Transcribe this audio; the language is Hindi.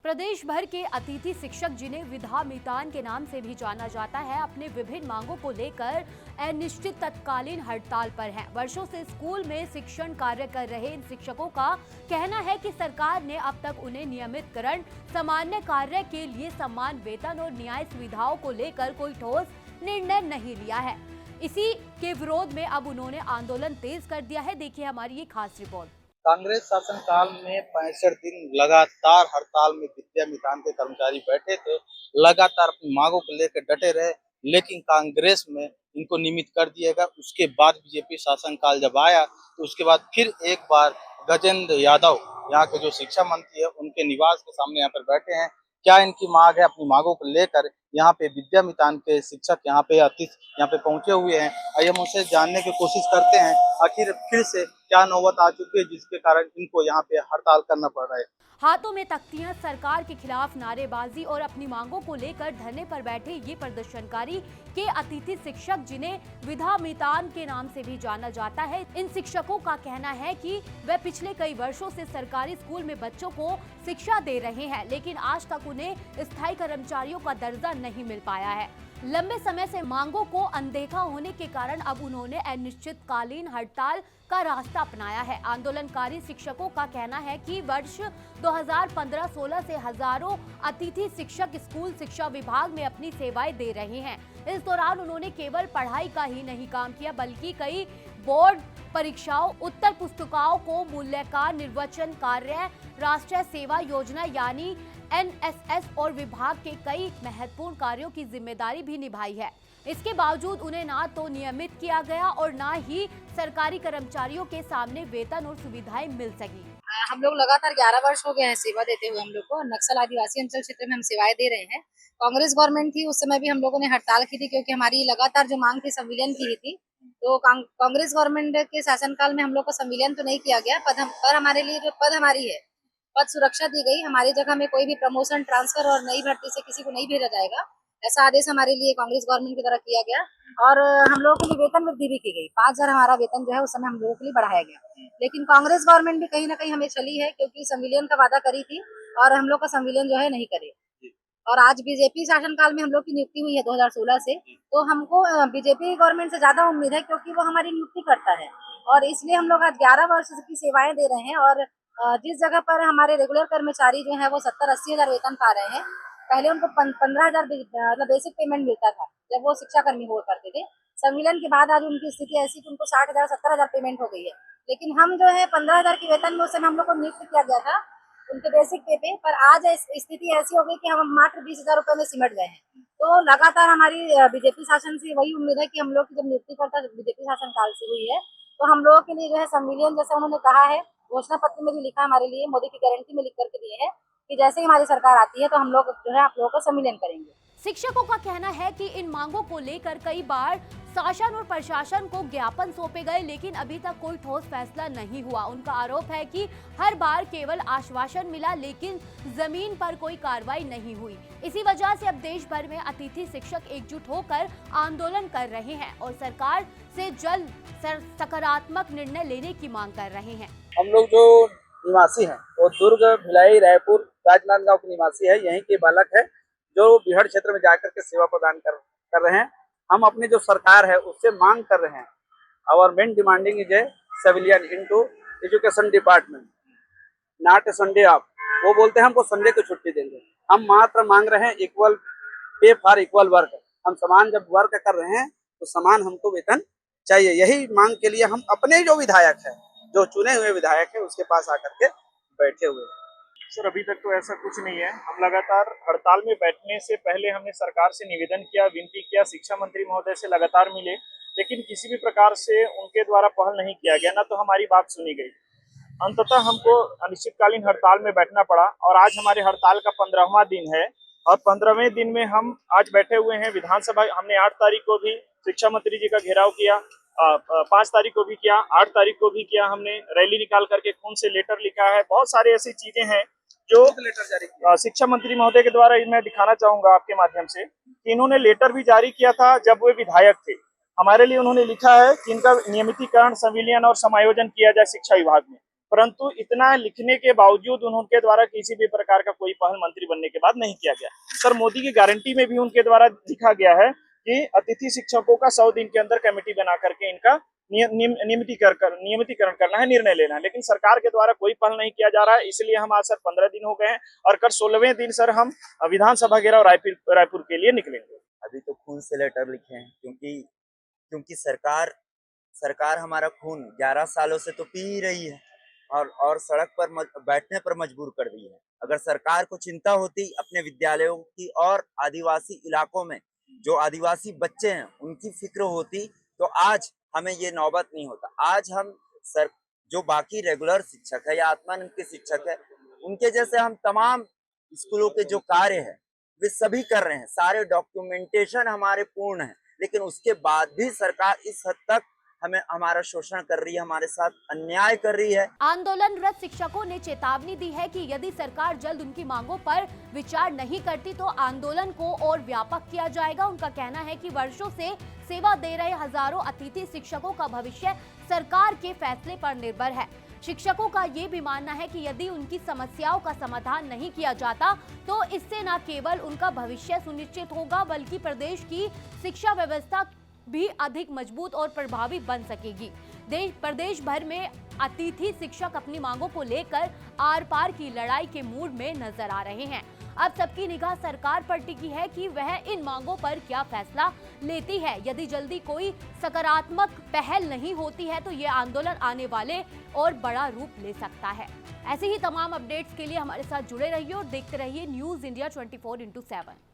प्रदेश भर के अतिथि शिक्षक जिन्हें विधा मितान के नाम से भी जाना जाता है, अपने विभिन्न मांगों को लेकर अनिश्चित तत्कालीन हड़ताल पर हैं। वर्षों से स्कूल में शिक्षण कार्य कर रहे इन शिक्षकों का कहना है कि सरकार ने अब तक उन्हें नियमितकरण, सामान्य कार्य के लिए समान वेतन और न्याय सुविधाओं को लेकर कोई ठोस निर्णय नहीं लिया है। इसी के विरोध में अब उन्होंने आंदोलन तेज कर दिया है। देखिए हमारी ये खास रिपोर्ट। कांग्रेस शासनकाल में 65 दिन लगातार हड़ताल में विद्या मितान के कर्मचारी बैठे थे, लगातार अपनी मांगों को लेकर डटे रहे, लेकिन कांग्रेस में इनको नियमित कर दिया गया। उसके बाद बीजेपी शासनकाल जब आया तो उसके बाद फिर एक बार गजेंद्र यादव यहाँ के जो शिक्षा मंत्री है उनके निवास के सामने यहाँ पर बैठे हैं। क्या इनकी मांग है? अपनी मांगों को लेकर यहाँ पे विद्या मितान के शिक्षक यहाँ पे अतिथि यहाँ पे पहुंचे हुए हैं। आइए हम उनसे जानने की कोशिश करते हैं आखिर फिर से क्या नौबत आ चुकी है जिसके कारण इनको यहाँ पे हड़ताल करना पड़ रहा है। हाथों में तख्तियां, सरकार के खिलाफ नारेबाजी और अपनी मांगों को लेकर धरने पर बैठे ये प्रदर्शनकारी के अतिथि शिक्षक जिन्हें विधा मितान के नाम से भी जाना जाता है, इन शिक्षकों का कहना है कि वे पिछले कई वर्षों से सरकारी स्कूल में बच्चों को शिक्षा दे रहे हैं, लेकिन आज तक उन्हें स्थायी कर्मचारियों का दर्जा नहीं मिल पाया है। लंबे समय से मांगों को अनदेखा होने के कारण अब उन्होंने अनिश्चितकालीन हड़ताल का रास्ता अपनाया है। आंदोलनकारी शिक्षकों का कहना है कि वर्ष 2015-16 से हजारों अतिथि शिक्षक स्कूल शिक्षा विभाग में अपनी सेवाएं दे रहे हैं। इस दौरान उन्होंने केवल पढ़ाई का ही नहीं काम किया, बल्कि कई बोर्ड परीक्षाओं, उत्तर पुस्तिकाओं को मूल्यांकन, निर्वाचन कार्य, राष्ट्रीय सेवा योजना यानी NSS और विभाग के कई महत्वपूर्ण कार्यों की जिम्मेदारी भी निभाई है। इसके बावजूद उन्हें ना तो नियमित किया गया और ना ही सरकारी कर्मचारियों के सामने वेतन और सुविधाएं मिल सकी। हम लोग लगातार 11 वर्ष हो गए हैं सेवा देते हुए। हम लोग को नक्सल आदिवासी अंचल क्षेत्र में हम सेवाएं दे रहे हैं। कांग्रेस गवर्नमेंट थी, उस समय भी हम लोगों ने हड़ताल की थी क्योंकि हमारी लगातार जो मांग थी संविलियन की ही थी। तो कांग्रेस गवर्नमेंट के शासनकाल में हम लोग को संविलियन तो नहीं किया गया, पर हमारे लिए जो पद हमारी है, पद सुरक्षा दी गई। हमारी जगह में कोई भी प्रमोशन, ट्रांसफर और नई भर्ती से किसी को नहीं भेजा जाएगा, ऐसा आदेश हमारे लिए कांग्रेस गवर्नमेंट की तरफ किया गया। और हम लोगों के लिए वेतन वृद्धि भी की गई। 5,000 हमारा वेतन जो है उस समय हम लोगों के लिए बढ़ाया गया। लेकिन कांग्रेस गवर्नमेंट भी कहीं ना कहीं हमें चली है क्योंकि संविलियन का वादा करी थी और हम लोग का संविलियन जो है नहीं करे। और आज बीजेपी शासनकाल में हम लोग की नियुक्ति हुई है 2016 से, तो हमको बीजेपी गवर्नमेंट से ज्यादा उम्मीद है क्योंकि वो हमारी नियुक्ति करता है। और इसलिए हम लोग आज 11 वर्ष की सेवाएं दे रहे हैं। और जिस जगह पर हमारे रेगुलर कर्मचारी जो है वो 70-80 हजार वेतन पा रहे हैं, पहले उनको 15,000 मतलब बेसिक पेमेंट मिलता था जब वो शिक्षा कर्मी हुआ करते थे। संविलियन के बाद आज उनकी स्थिति ऐसी कि उनको 60,000 70,000 पेमेंट हो गई है। लेकिन हम जो है 15,000 के वेतन में उस समय हम लोग को नियुक्त किया गया था उनके बेसिक पे पे, पर आज स्थिति ऐसी हो गई कि हम मात्र 20,000 रुपए में सिमट गए हैं। तो लगातार हमारी बीजेपी शासन से वही उम्मीद है कि हम लोग की जब नियुक्ति करता बीजेपी शासन काल से हुई है, तो हम लोगों के लिए जो है संविलियन जैसे उन्होंने कहा है, घोषणा पत्र में भी लिखा हमारे लिए, मोदी की गारंटी में लिख करके दिए है कि जैसे ही हमारी सरकार आती है तो हम लोग जो है आप लोगों का सम्मेलन करेंगे। शिक्षकों का कहना है कि इन मांगों को लेकर कई बार शासन और प्रशासन को ज्ञापन सौंपे गए, लेकिन अभी तक कोई ठोस फैसला नहीं हुआ। उनका आरोप है कि हर बार केवल आश्वासन मिला, लेकिन जमीन पर कोई कार्रवाई नहीं हुई। इसी वजह से अब देश भर में अतिथि शिक्षक एकजुट होकर आंदोलन कर रहे हैं और सरकार से जल्द सकारात्मक निर्णय लेने की मांग कर रहे हैं। हम लोग जो निवासी हैं वो दुर्ग, भिलाई, रायपुर, राजनांदगांव के निवासी है, यहीं के बालक है जो बिहड़ क्षेत्र में जाकर के सेवा प्रदान कर रहे हैं। हम अपनी जो सरकार है उससे मांग कर रहे हैं, our main demanding is a civilian into education department, not a Sunday off. वो बोलते हैं हमको संडे को छुट्टी देंगे। हम मात्र मांग रहे हैं equal pay for equal work. हम समान जब वर्क कर रहे हैं तो समान हमको वेतन चाहिए। यही मांग के लिए हम अपने जो विधायक है, जो चुने हुए विधायक है, उसके पास आकर के बैठे हुए हैं। सर अभी तक तो ऐसा कुछ नहीं है। हम लगातार हड़ताल में बैठने से पहले हमने सरकार से निवेदन किया, विनती किया, शिक्षा मंत्री महोदय से लगातार मिले, लेकिन किसी भी प्रकार से उनके द्वारा पहल नहीं किया गया, ना तो हमारी बात सुनी गई। अंततः हमको अनिश्चितकालीन हड़ताल में बैठना पड़ा और आज हमारे हड़ताल का 15वां दिन है और 15वें दिन में हम आज बैठे हुए हैं विधानसभा। हमने 8 तारीख को भी शिक्षा मंत्री जी का घेराव किया, 5 तारीख को भी किया, 8 तारीख को भी किया। हमने रैली निकाल करके खून से लेटर लिखा है। बहुत सारे ऐसी चीजें हैं जो लेटर जारी शिक्षा मंत्री महोदय के द्वारा मैं दिखाना चाहूंगा आपके माध्यम से कि इन्होंने लेटर भी जारी किया था जब वे विधायक थे। हमारे लिए उन्होंने लिखा है कि इनका नियमितीकरण, संविलियन और समायोजन किया जाए शिक्षा विभाग में। परंतु इतना लिखने के बावजूद उनके द्वारा किसी भी प्रकार का कोई पहल मंत्री बनने के बाद नहीं किया गया। सर, मोदी की गारंटी में भी उनके द्वारा लिखा गया है कि अतिथि शिक्षकों का 100 दिन के अंदर कमेटी बना करके इनका नियमितीकरण करना है, निर्णय लेना है, लेकिन सरकार के द्वारा कोई पहल नहीं किया जा रहा है। इसलिए हम आज सर 15 दिन हो गए हैं और कल 16वें दिन सर हम विधानसभा घेराव रायपुर के लिए निकलेंगे। अभी तो खून से लेटर लिखे हैं, क्योंकि सरकार हमारा खून 11 सालों से तो पी ही रही है और सड़क पर बैठने पर मजबूर कर दी है। अगर सरकार को चिंता होती अपने विद्यालयों की और आदिवासी इलाकों में जो आदिवासी बच्चे हैं उनकी फिक्र होती तो आज हमें ये नौबत नहीं होता। आज हम जो बाकी रेगुलर शिक्षक है या आत्मानंद के शिक्षक है उनके जैसे हम तमाम स्कूलों के जो कार्य है वे सभी कर रहे हैं, सारे डॉक्यूमेंटेशन हमारे पूर्ण है, लेकिन उसके बाद भी सरकार इस हद तक हमारा शोषण कर रही है, हमारे साथ अन्याय कर रही है। आंदोलनरत शिक्षकों ने चेतावनी दी है कि यदि सरकार जल्द उनकी मांगों पर विचार नहीं करती तो आंदोलन को और व्यापक किया जाएगा। उनका कहना है कि वर्षों से सेवा दे रहे हजारों अतिथि शिक्षकों का भविष्य सरकार के फैसले पर निर्भर है। शिक्षकों का ये भी मानना है कि यदि उनकी समस्याओं का समाधान नहीं किया जाता तो इससे न केवल उनका भविष्य सुनिश्चित होगा बल्कि प्रदेश की शिक्षा व्यवस्था भी अधिक मजबूत और प्रभावी बन सकेगी। प्रदेश भर में अतिथि शिक्षक अपनी मांगों को लेकर आर पार की लड़ाई के मूड में नजर आ रहे हैं। अब सबकी निगाह सरकार पर टिकी है कि वह इन मांगों पर क्या फैसला लेती है। यदि जल्दी कोई सकारात्मक पहल नहीं होती है तो ये आंदोलन आने वाले और बड़ा रूप ले सकता है। ऐसे ही तमाम अपडेट्स के लिए हमारे साथ जुड़े रहिए और देखते रहिए न्यूज़ इंडिया 24x7।